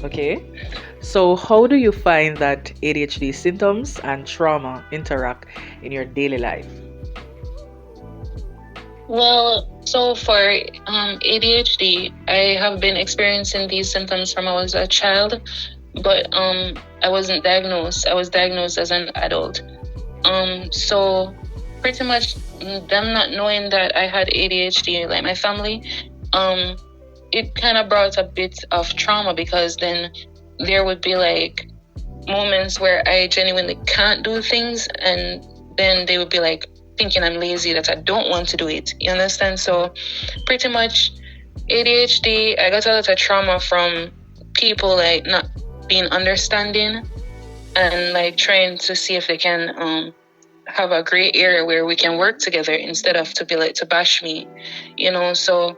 Okay. So, how do you find that ADHD symptoms and trauma interact in your daily life? Well, so for ADHD, I have been experiencing these symptoms from I was a child, but I wasn't diagnosed. I was diagnosed as an adult. So pretty much them not knowing that I had ADHD, like my family, um, it kind of brought a bit of trauma because then there would be like moments where I genuinely can't do things, and then they would be like thinking I'm lazy, that I don't want to do it. You understand? So pretty much ADHD, I got a lot of trauma from people like not being understanding and like trying to see if they can have a great area where we can work together instead of to be like to bash me, So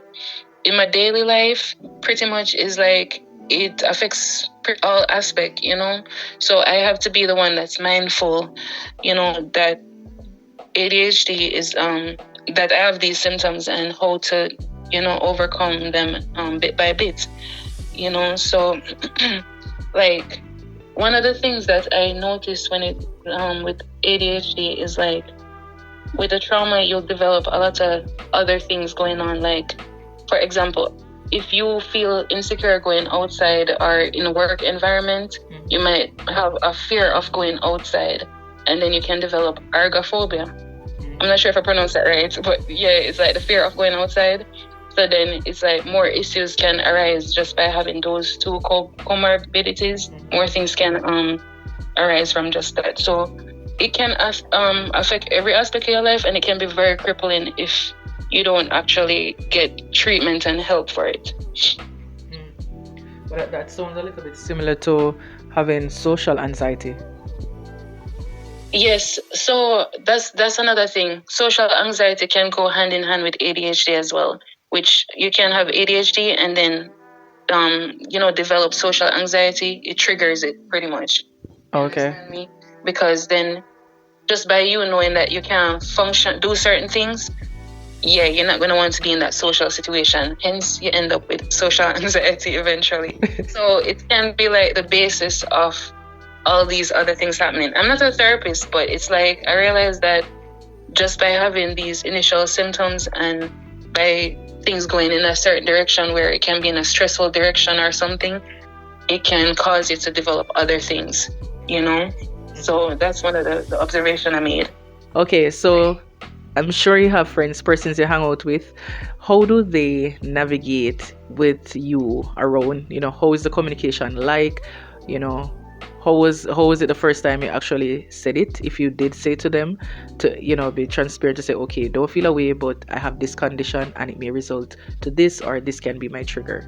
in my daily life, pretty much is like it affects all aspect, So I have to be the one that's mindful, that ADHD is that I have these symptoms and how to, overcome them bit by bit, So like one of the things that I noticed when it with ADHD is like with the trauma you'll develop a lot of other things going on. Like for example, if you feel insecure going outside or in a work environment, you might have a fear of going outside, and then you can develop ergophobia. I'm not sure if I pronounced that right, but yeah, it's like the fear of going outside. So then it's like more issues can arise just by having those two comorbidities. More things can arise from just that. So it can affect every aspect of your life, and it can be very crippling if you don't actually get treatment and help for it. But that sounds a little bit similar to having social anxiety. Yes, so that's another thing. Social anxiety can go hand in hand with ADHD as well, which you can have ADHD and then develop social anxiety. It triggers it pretty much. Okay. Understand me? Because then just by you knowing that you can function, do certain things, yeah, you're not going to want to be in that social situation. Hence, you end up with social anxiety eventually. So it can be like the basis of all these other things happening. I'm not a therapist, but it's like I realized that just by having these initial symptoms and by things going in a certain direction where it can be in a stressful direction or something, it can cause you to develop other things, So that's one of the observation I made. Okay, so I'm sure you have friends, persons you hang out with. How do they navigate with you around? How is the communication like? How was it the first time you actually said it? If you did say to them, to be transparent to say, okay, don't feel away, but I have this condition and it may result to this, or this can be my trigger.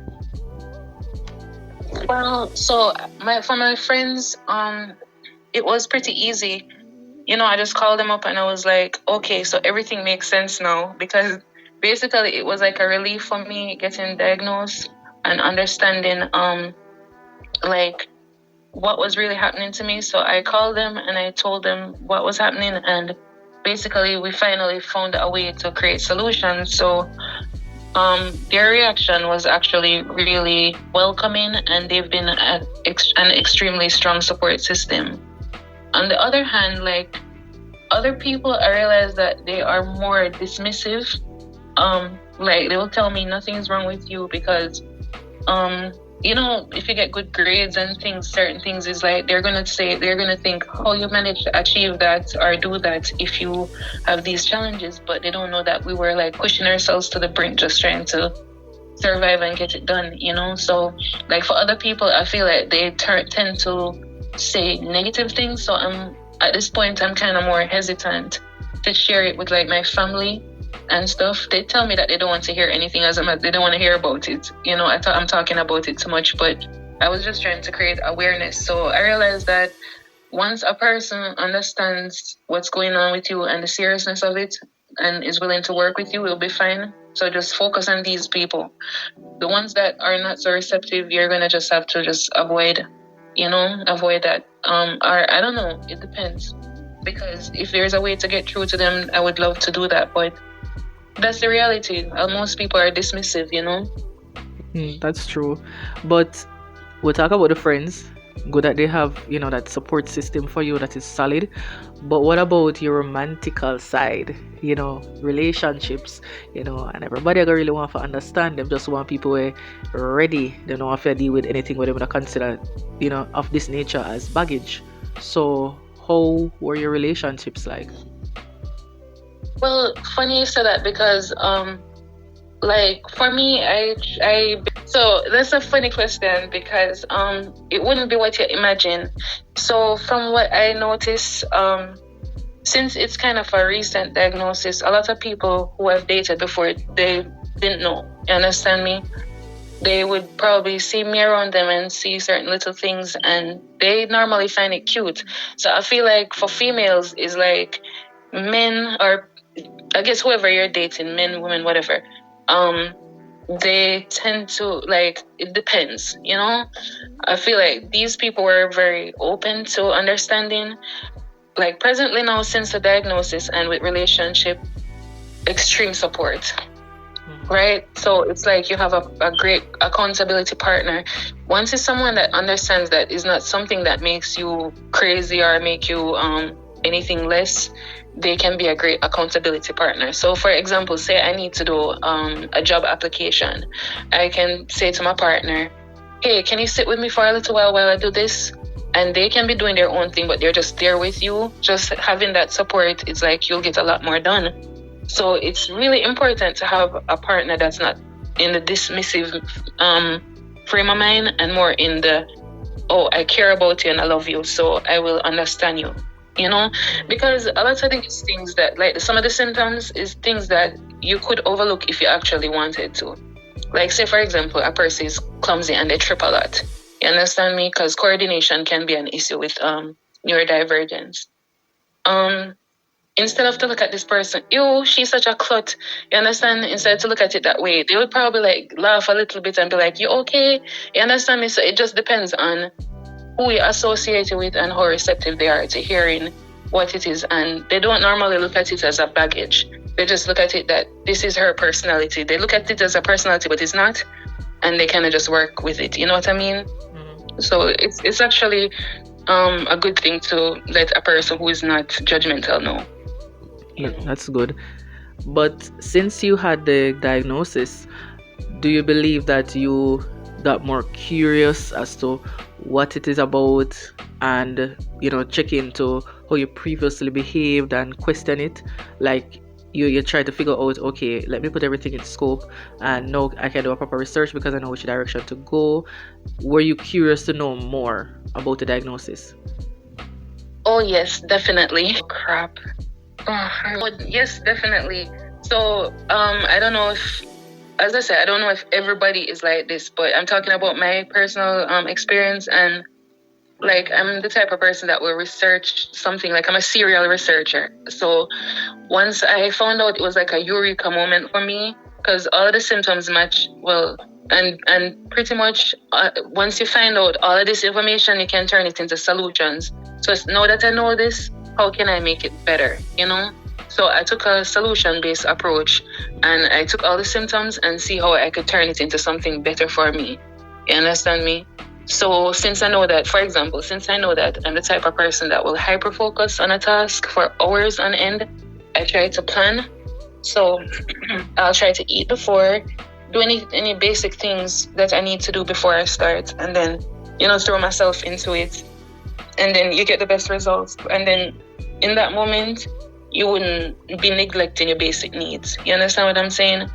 Well, so for my friends, it was pretty easy. I just called them up and I was like, okay, so everything makes sense now, because basically it was like a relief for me getting diagnosed and understanding like what was really happening to me. So I called them and I told them what was happening, and basically we finally found a way to create solutions. So their reaction was actually really welcoming, and they've been an extremely strong support system. On the other hand, like other people, I realized that they are more dismissive. Like they will tell me nothing's wrong with you because, if you get good grades and things, certain things is like they're gonna think how you managed to achieve that or do that if you have these challenges, but they don't know that we were like pushing ourselves to the brink, just trying to survive and get it done. So like for other people, I feel like they tend to say negative things. So at this point, I'm kind of more hesitant to share it with like my family and stuff. They tell me that they don't want to hear anything they don't want to hear about it. I'm talking about it too much, but I was just trying to create awareness. So I realized that once a person understands what's going on with you and the seriousness of it and is willing to work with you, it'll be fine. So just focus on these people. The ones that are not so receptive, you're going to just have to just avoid that. Or I don't know, it depends. Because if there's a way to get through to them, I would love to do that. But that's the reality. Most people are dismissive, That's true. But We'll talk about the friends. Good that they have, that support system for you that is solid. But what about your romantical side? Relationships, and everybody gonna really want to understand them. Just want people who are ready. They don't want to deal with anything where they would consider, of this nature as baggage. So how were your relationships like? Well, funny you said that because like for me, I so that's a funny question because it wouldn't be what you imagine. So from what I notice, since it's kind of a recent diagnosis, a lot of people who have dated before, they didn't know. You understand me? They would probably see me around them and see certain little things, and they normally find it cute. So I feel like for females is like men, or I guess whoever you're dating, men, women, whatever, um, they tend to like, it depends, you know? I feel like these people were very open to understanding. Like presently now, since the diagnosis and with relationship, extreme support, right? So it's like you have a great accountability partner. Once it's someone that understands that is not something that makes you crazy or make you anything less, they can be a great accountability partner. So for example, say I need to do a job application. I can say to my partner, hey, can you sit with me for a little while I do this? And they can be doing their own thing, but they're just there with you. Just having that support, it's like you'll get a lot more done. So it's really important to have a partner that's not in the dismissive frame of mind, and more in the, oh, I care about you and I love you, so I will understand you. You know, because a lot of these things that, like some of the symptoms, is things that you could overlook if you actually wanted to. Like, say, for example, a person is clumsy and they trip a lot. You understand me? Because coordination can be an issue with neurodivergence. Um, Instead of to look at this person, ew, she's such a clut. You understand? Instead to look at it that way, they would probably like laugh a little bit and be like, you okay? You understand me? So it just depends on who you associate it with and how receptive they are to hearing what it is. And they don't normally look at it as a baggage. They just look at it that this is her personality. They look at it as a personality, but it's not. And they kind of just work with it. You know what I mean? So it's actually a good thing to let a person who is not judgmental know. That's good. But since you had the diagnosis, do you believe that you got more curious as to what it is about, and check into how you previously behaved and question it? Like you try to figure out, okay, let me put everything in scope and now I can do a proper research because I know which direction to go. Were you curious to know more about the diagnosis? Oh yes, definitely. Crap. Oh, yes, definitely. So I don't know if, as I said, I don't know if everybody is like this, but I'm talking about my personal experience. And like, I'm the type of person that will research something. Like, I'm a serial researcher. So once I found out, it was like a eureka moment for me, because all of the symptoms match well. And pretty much once you find out all of this information, you can turn it into solutions. So now that I know this, how can I make it better, you know? So I took a solution-based approach, and I took all the symptoms and see how I could turn it into something better for me. You understand me? So since I know that, for example, since I know that I'm the type of person that will hyper-focus on a task for hours on end, I try to plan. So I'll try to eat before, do any basic things that I need to do before I start, and then, throw myself into it. And then you get the best results. And then in that moment, you wouldn't be neglecting your basic needs. You understand what I'm saying?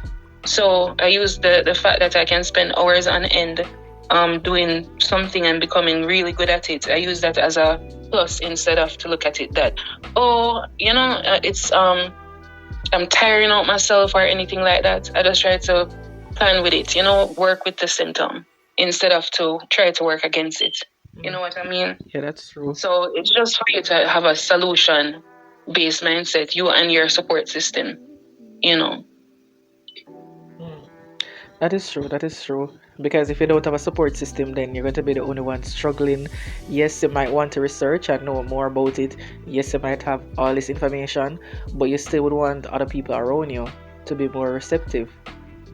So I use the fact that I can spend hours on end doing something and becoming really good at it. I use that as a plus, instead of to look at it that, it's I'm tiring out myself or anything like that. I just try to plan with it, work with the symptom instead of to try to work against it. You know what I mean? Yeah, that's true. So it's just for you to have a solution based mindset, you and your support system, you know. That is true. That is true. Because if you don't have a support system, then you're going to be the only one struggling. Yes, you might want to research and know more about it. Yes, you might have all this information, but you still would want other people around you to be more receptive.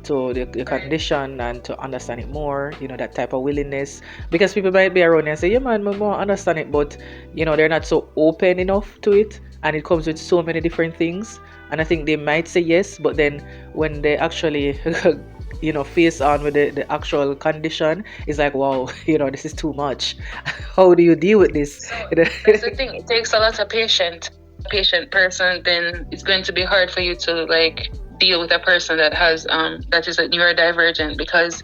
to the Right. condition and to understand it more, that type of willingness. Because people might be around you and say, yeah, man, I more understand it, but, they're not so open enough to it. And it comes with so many different things. And I think they might say yes, but then when they actually, face on with the actual condition, it's like, wow, this is too much. How do you deal with this? So that's the thing. It takes a lot of patient person. Then it's going to be hard for you to like deal with a person that has that is a neurodivergent, because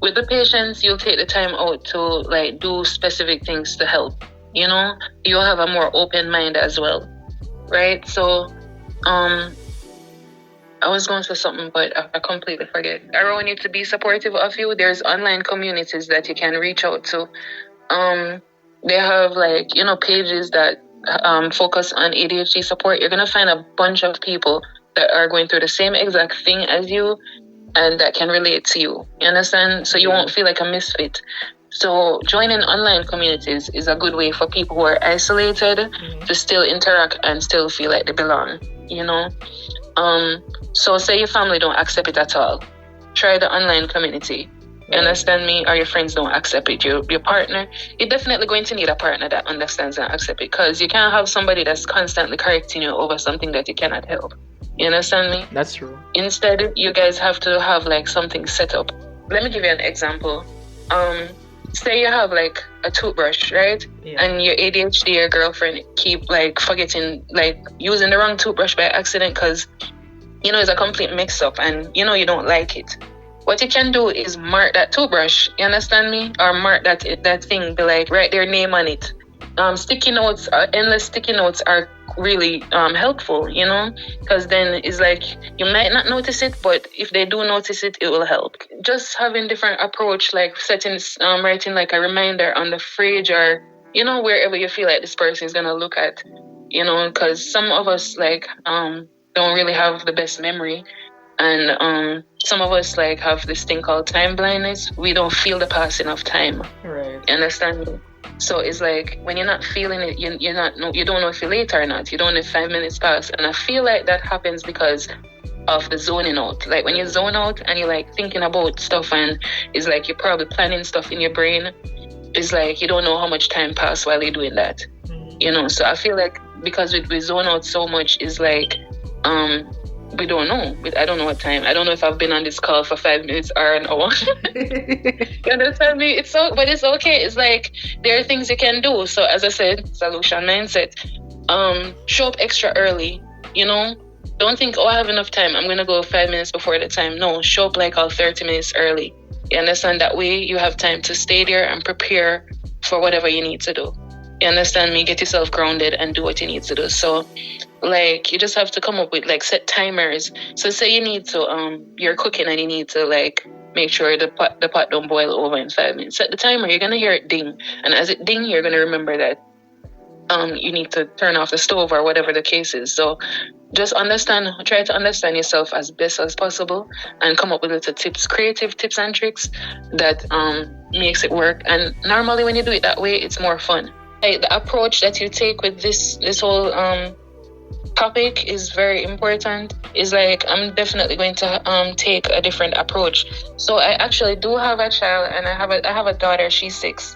with the patients you'll take the time out to like do specific things to help. You'll have a more open mind as well, right? So I was going to say something, but I completely forget. I want you to be supportive of you. There's online communities that you can reach out to. They have like pages that focus on ADHD support. You're gonna find a bunch of people that are going through the same exact thing as you and that can relate to you. You understand? So you won't feel like a misfit. So joining online communities is a good way for people who are isolated to still interact and still feel like they belong. So say your family don't accept it at all, try the online community. You understand me? Or your friends don't accept it. Your partner, you're definitely going to need a partner that understands and accepts it, because you can't have somebody that's constantly correcting you over something that you cannot help. You understand me? That's true. Instead, you guys have to have like something set up. Let me give you an example. Say you have like a toothbrush, right? Yeah. And your ADHD, your girlfriend keep like forgetting, like using the wrong toothbrush by accident, because it's a complete mix up and you don't like it. What you can do is mark that toothbrush, you understand me? Or mark that thing, be like, write their name on it. Sticky notes, endless sticky notes are really helpful, because then it's like you might not notice it, but if they do notice it, it will help. Just having different approach, like setting, writing like a reminder on the fridge, or wherever you feel like this person is gonna look at, because some of us like don't really have the best memory. And some of us like have this thing called time blindness. We don't feel the passing of time. Right. You understand me? So it's like when you're not feeling it, you don't know if you're late or not. You don't know if 5 minutes pass. And I feel like that happens because of the zoning out. Like when you zone out and you're like thinking about stuff, and it's like you're probably planning stuff in your brain. It's like you don't know how much time passed while you're doing that. So I feel like because we zone out so much, is like we don't know. I don't know what time. I don't know if I've been on this call for 5 minutes or an hour. You understand me? But it's okay. It's like there are things you can do. So as I said, solution mindset. Show up extra early. Don't think, I have enough time, I'm gonna go 5 minutes before the time. No, show up like 30 minutes early. You understand? That way you have time to stay there and prepare for whatever you need to do. You understand me? Get yourself grounded and do what you need to do. So like you just have to come up with like set timers. So say you need to you're cooking and you need to like make sure the pot don't boil over in 5 minutes. Set the timer, you're gonna hear it ding. And as it ding, you're gonna remember that you need to turn off the stove or whatever the case is. So just try to understand yourself as best as possible and come up with little tips, creative tips and tricks that makes it work. And normally when you do it that way, it's more fun. Like the approach that you take with this whole topic is very important. Is like I'm definitely going to take a different approach. So I actually do have a child, and I have a daughter. She's 6,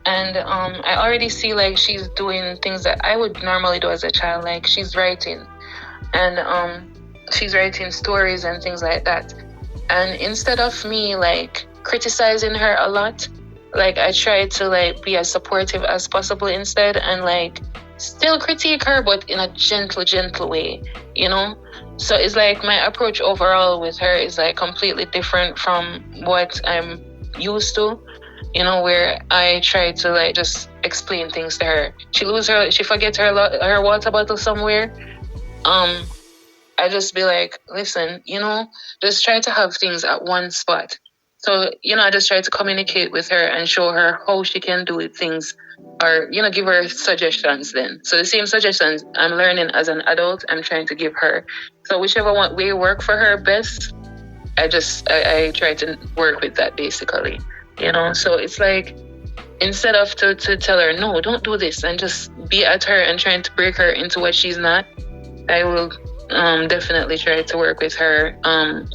and I already see like she's doing things that I would normally do as a child. Like she's writing, and she's writing stories and things like that. And instead of me like criticizing her a lot, like I try to like be as supportive as possible instead, and like still critique her, but in a gentle way, So it's like my approach overall with her is like completely different from what I'm used to, where I try to like just explain things to her. She forgets her water bottle somewhere. I just be like, listen, just try to have things at one spot. So, I just try to communicate with her and show her how she can do things, or, give her suggestions then. So the same suggestions I'm learning as an adult, I'm trying to give her. So whichever way work for her best, I try to work with that basically, So it's like, instead of to tell her, no, don't do this, and just be at her and trying to break her into what she's not, I will definitely try to work with her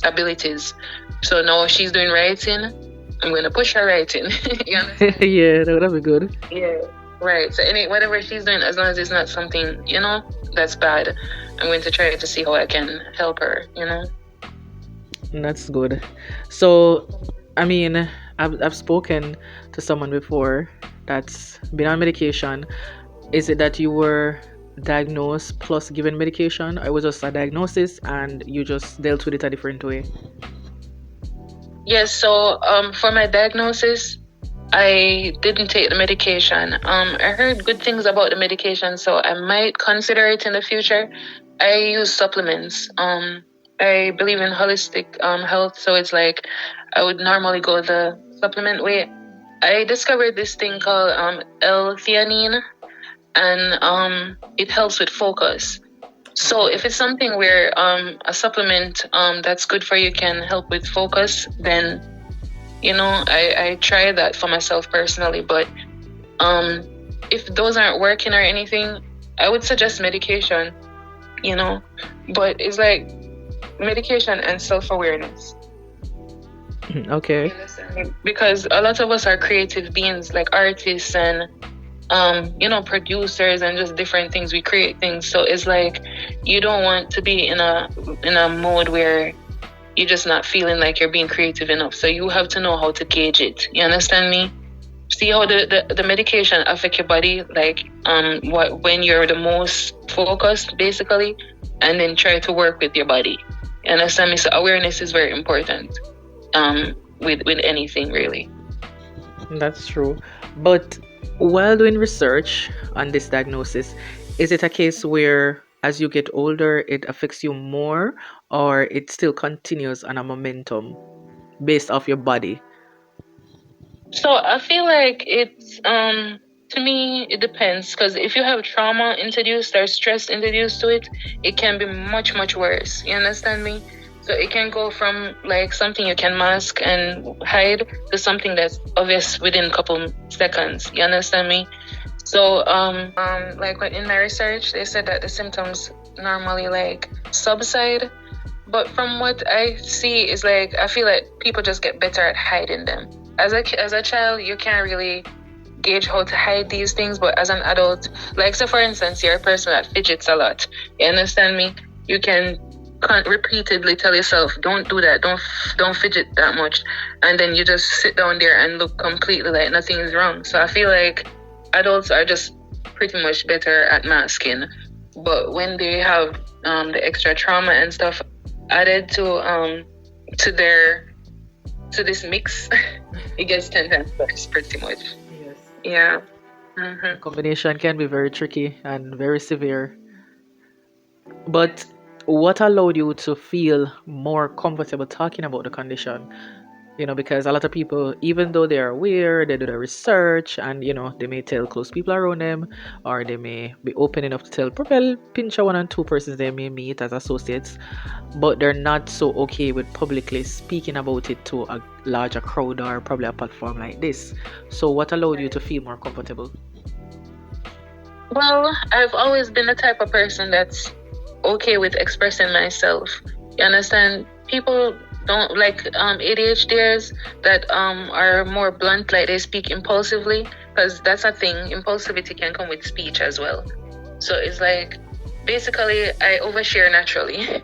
abilities So now she's doing writing. I'm going to push her writing. You understand? Yeah, that would be good. Yeah. Right. So whatever she's doing, as long as it's not something, that's bad, I'm going to try to see how I can help her. That's good. So, I mean, I've spoken to someone before that's been on medication. Is it that you were diagnosed plus given medication, or it was just a diagnosis and you just dealt with it a different way? Yes, so for my diagnosis, I didn't take the medication. I heard good things about the medication, so I might consider it in the future. I use supplements. I believe in holistic health, so it's like I would normally go the supplement way. I discovered this thing called L-theanine, and it helps with focus. So if it's something where a supplement that's good for you can help with focus, then I try that for myself personally. But if those aren't working or anything, I would suggest medication. But it's like medication and self-awareness. Okay. Because a lot of us are creative beings, like artists and producers and just different things. We create things, so it's like you don't want to be in a mode where you're just not feeling like you're being creative enough. So you have to know how to gauge it. You understand me? See how the medication affect your body, like when you're the most focused, basically, and then try to work with your body. You understand me? So awareness is very important with anything, really. That's true. But while doing research on this diagnosis, is it a case where as you get older, it affects you more, or it still continues on a momentum based off your body? So I feel like it's to me it depends, because if you have trauma introduced or stress introduced to it, it can be much worse. You understand me? So it can go from like something you can mask and hide to something that's obvious within a couple seconds. You understand me? So like in my research, they said that the symptoms normally like subside, but from what I see is like I feel like people just get better at hiding them. As a child, you can't really gauge how to hide these things, but as an adult, like so for instance, you're a person that fidgets a lot. You understand me? You can repeatedly tell yourself, "Don't do that. Don't fidget that much," and then you just sit down there and look completely like nothing is wrong. So I feel like adults are just pretty much better at masking, but when they have the extra trauma and stuff added to their to this mix, it gets 10 times worse, pretty much. Yes. Yeah. Combination can be very tricky and very severe. But what allowed you to feel more comfortable talking about the condition? Because a lot of people, even though they are aware, they do the research and, they may tell close people around them, or they may be open enough to tell probably pinch one and two persons they may meet as associates, but they're not so okay with publicly speaking about it to a larger crowd or probably a platform like this. So, what allowed you to feel more comfortable? Well, I've always been the type of person that's okay with expressing myself. You understand? People don't like ADHDers that are more blunt, like they speak impulsively, because that's a thing. Impulsivity can come with speech as well. So it's like basically I overshare naturally.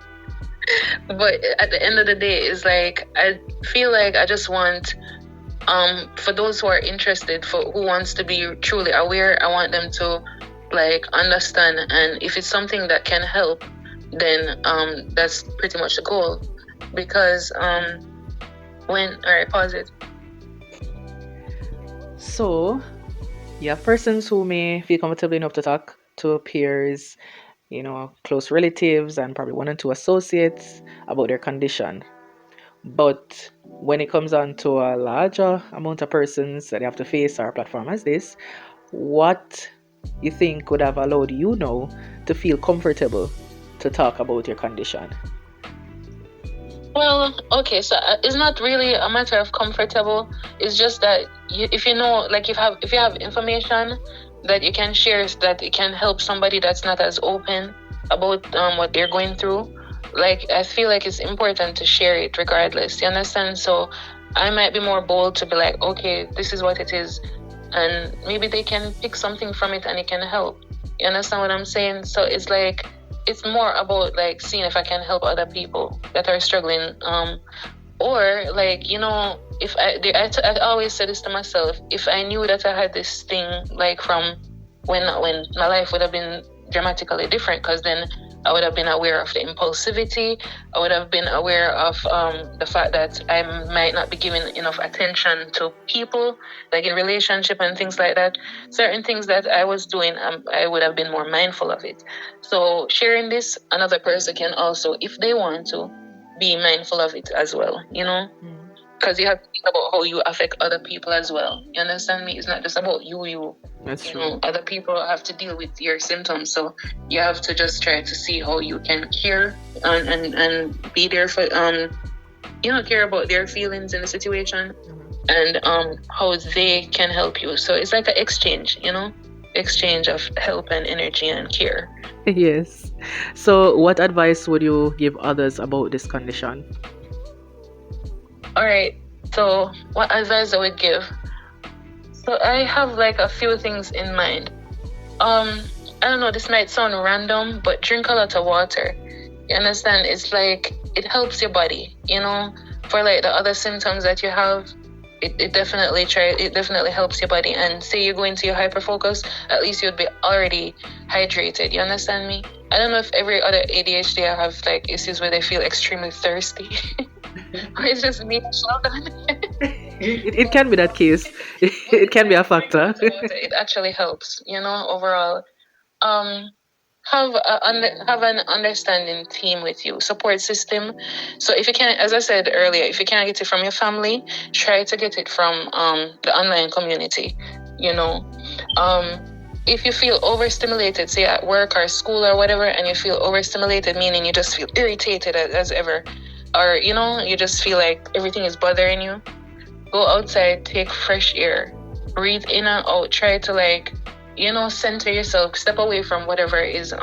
But at the end of the day, it's like I feel like I just want for those who are interested, for who wants to be truly aware, I want them to like understand, and if it's something that can help, then that's pretty much the goal. Because all right, pause it. So, you have persons who may feel comfortable enough to talk to peers, close relatives, and probably one or two associates about their condition. But when it comes on to a larger amount of persons that they have to face our platform as this, what you think would have allowed you now to feel comfortable to talk about your condition? Well, okay, so it's not really a matter of comfortable. It's just that if you know, like if you have information that you can share, so that it can help somebody that's not as open about what they're going through, like I feel like it's important to share it regardless. You understand? So I might be more bold to be like, okay, this is what it is, and maybe they can pick something from it and it can help. You understand what I'm saying? So it's like it's more about like seeing if I can help other people that are struggling. Or like, you know, if I always say this to myself, if I knew that I had this thing like from when my life would have been dramatically different, because then I would have been aware of the impulsivity. I would have been aware of the fact that I might not be giving enough attention to people, like in relationship and things like that. Certain things that I was doing, I would have been more mindful of it. So sharing this, another person can also, if they want to, be mindful of it as well, you know? Because you have to think about how you affect other people as well. You understand me? It's not just about you. That's You true. know, other people have to deal with your symptoms. So you have to just try to see how you can care and be there for you know, care about their feelings in the situation, and how they can help you. So it's like an exchange, you know, exchange of help and energy and care. Yes. So, what advice would you give others about this condition? All right. So what advice I would give? So I have like a few things in mind. I don't know, this might sound random, but drink a lot of water. You understand? It's like it helps your body, you know, for like the other symptoms that you have. It definitely helps your body. And say you go into your hyperfocus, at least you'd be already hydrated. You understand me? I don't know if every other ADHD I have like issues where they feel extremely thirsty. Or it's just me, Sheldon. It can be that case. It can be a factor. It actually helps, you know, overall. Um, have an understanding team with you, support system. So if you can, as I said earlier, if you can't get it from your family, try to get it from the online community. You know, if you feel overstimulated, say at work or school or whatever, and you feel overstimulated, meaning you just feel irritated as ever, or you know, you just feel like everything is bothering you, go outside, take fresh air, breathe in and out, try to like, you know, center yourself, step away from whatever is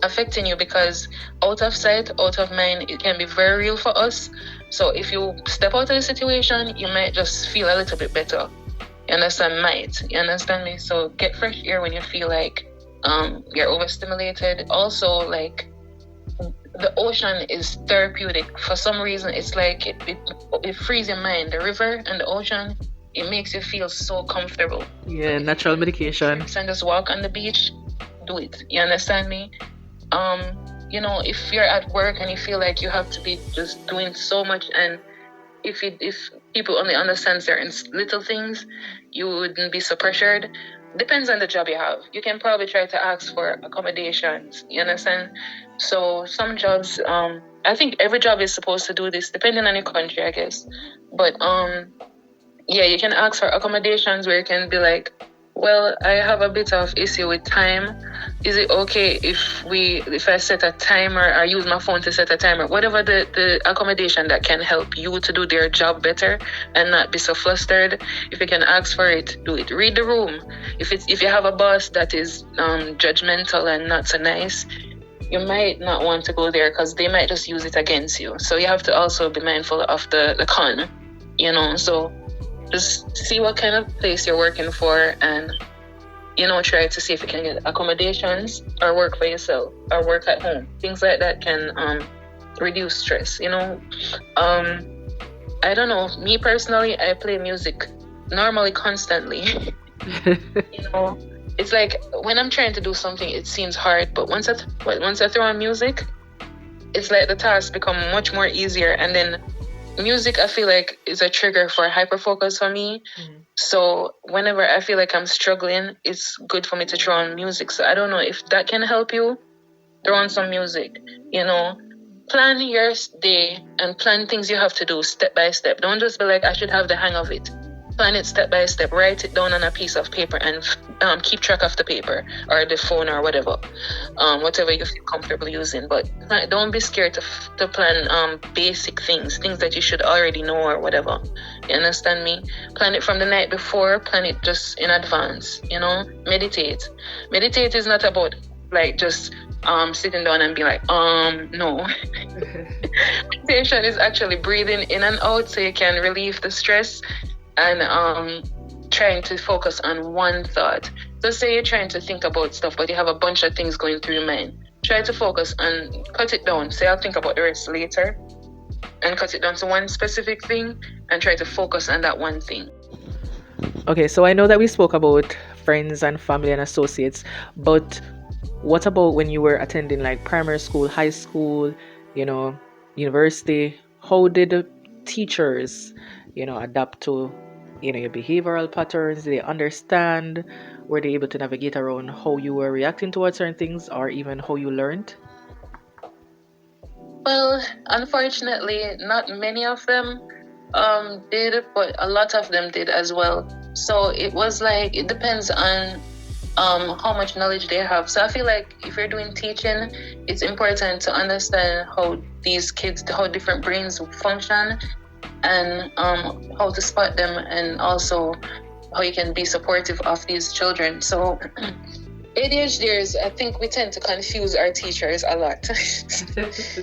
affecting you, because out of sight, out of mind, it can be very real for us. So if you step out of the situation, you might just feel a little bit better. You understand? You understand me? So get fresh air when you feel like you're overstimulated. Also, like the ocean is therapeutic. For some reason, it's like it frees your mind. The river and the ocean, it makes you feel so comfortable. Yeah, natural medication. And just walk on the beach, do it. You understand me? You know, if you're at work and you feel like you have to be just doing so much, and if people only understand certain little things, you wouldn't be so pressured. Depends on the job you have. You can probably try to ask for accommodations. You understand? So some jobs, I think every job is supposed to do this, depending on your country, I guess. But yeah, you can ask for accommodations where you can be like, well, I have a bit of issue with time. Is it okay if I set a timer or use my phone to set a timer? Whatever the accommodation that can help you to do their job better and not be so flustered. If you can ask for it, do it. Read the room. If you have a boss that is judgmental and not so nice, you might not want to go there because they might just use it against you. So you have to also be mindful of the con, you know. So just see what kind of place you're working for, and you know, try to see if you can get accommodations or work for yourself or work at home. Things like that can reduce stress, you know. I don't know, me personally, I play music normally constantly. You know, it's like when I'm trying to do something, it seems hard, but once I throw on music, it's like the tasks become much more easier. And then music, I feel like, is a trigger for hyperfocus for me. So whenever I feel like I'm struggling, it's good for me to throw on music. So I don't know if that can help you. Throw on some music, you know. Plan your day and plan things you have to do step by step. Don't just be like, I should have the hang of it. Plan it step by step. Write it down on a piece of paper and keep track of the paper or the phone or whatever, whatever you feel comfortable using. But don't be scared to plan basic things that you should already know or whatever. You understand me? Plan it from the night before. Plan it just in advance. You know, meditate. Meditate is not about like just sitting down and be like, no. Meditation is actually breathing in and out so you can relieve the stress and trying to focus on one thought. So say you're trying to think about stuff, but you have a bunch of things going through your mind. Try to focus and cut it down. Say I'll think about the rest later, and cut it down to one specific thing and try to focus on that one thing. Okay, so I know that we spoke about friends and family and associates, but what about when you were attending like primary school, high school, you know, university? How did the teachers, adapt to, your behavioral patterns? Did they understand? Were they able to navigate around how you were reacting towards certain things or even how you learned? Well, unfortunately, not many of them did, but a lot of them did as well. So it was like, it depends on how much knowledge they have. So I feel like if you're doing teaching, it's important to understand how these kids, how different brains function, and how to spot them, and also how you can be supportive of these children. So ADHDers, I think we tend to confuse our teachers a lot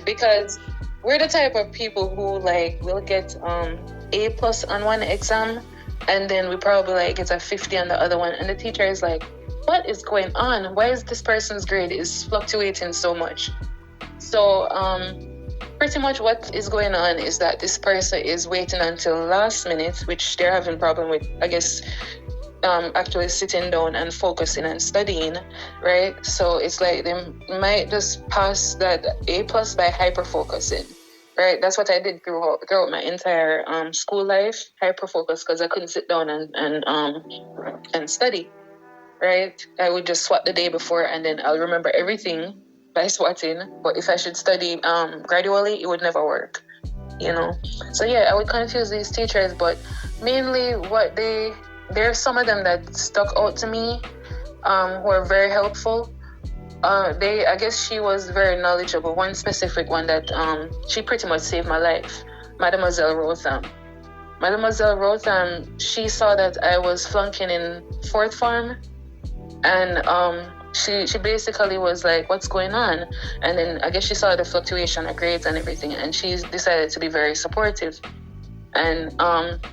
because we're the type of people who like will get A plus on one exam, and then we probably like get a 50 on the other one, and the teacher is like, what is going on? Why is this person's grade is fluctuating so much? So pretty much what is going on is that this person is waiting until last minute, which they're having problem with, I guess, actually sitting down and focusing and studying, right? So it's like they might just pass that A plus by hyper focusing, right? That's what I did throughout my entire school life, hyper focus, because I couldn't sit down and study, right? I would just swat the day before, and then I'll remember everything by swatting. But if I should study gradually, it would never work, So yeah, I would confuse these teachers, but mainly there's some of them that stuck out to me, who are very helpful. I guess she was very knowledgeable. One specific one that she pretty much saved my life, Mademoiselle Rotham. Mademoiselle Rotham, she saw that I was flunking in fourth form, and she basically was like, what's going on? And then I guess she saw the fluctuation of grades and everything, and she decided to be very supportive. And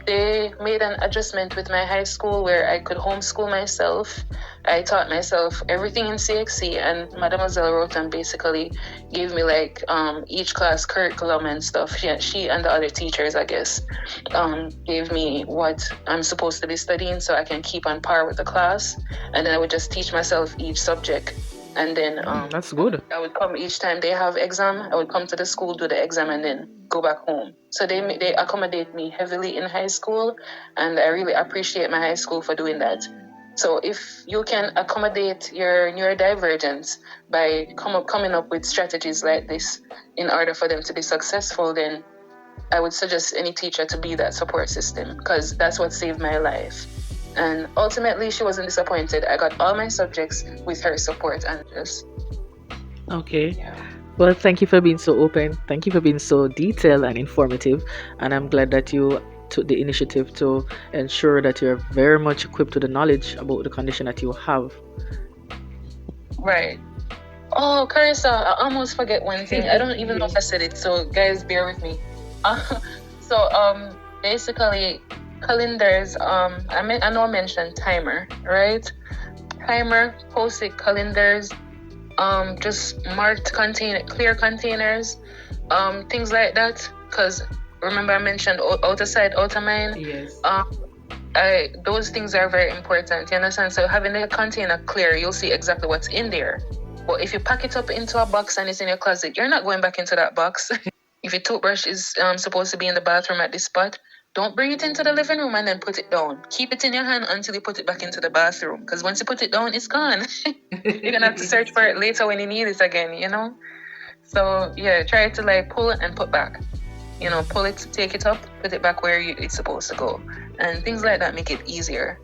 they made an adjustment with my high school where I could homeschool myself. I taught myself everything in CXC, and Mademoiselle Rotan basically gave me like each class curriculum and stuff. She and the other teachers, I guess, gave me what I'm supposed to be studying so I can keep on par with the class. And then I would just teach myself each subject. And then That's good. I would come each time they have exam. I would come to the school, do the exam, and then go back home. So they accommodate me heavily in high school, and I really appreciate my high school for doing that. So if you can accommodate your neurodivergence by coming up with strategies like this in order for them to be successful, then I would suggest any teacher to be that support system, because that's what saved my life. And ultimately, she wasn't disappointed. I got all my subjects with her support and just... Okay. Yeah. Well, thank you for being so open. Thank you for being so detailed and informative. And I'm glad that you took the initiative to ensure that you're very much equipped with the knowledge about the condition that you have. Right. Oh, Carissa, I almost forget one thing. I don't even know if I said it, so guys, bear with me. Basically, calendars, I know I mentioned timer, right? Timer, post-it calendars, just marked clear containers, things like that. Because remember I mentioned outer side, outer mind? Yes. Those things are very important, you understand? So having the container clear, you'll see exactly what's in there. But if you pack it up into a box and it's in your closet, you're not going back into that box. If your toothbrush is supposed to be in the bathroom at this spot, don't bring it into the living room and then put it down. Keep it in your hand until you put it back into the bathroom. Because once you put it down, it's gone. You're going to have to search for it later when you need it again, So, yeah, try to like pull it and put back. Pull it, take it up, put it back where it's supposed to go. And things like that make it easier,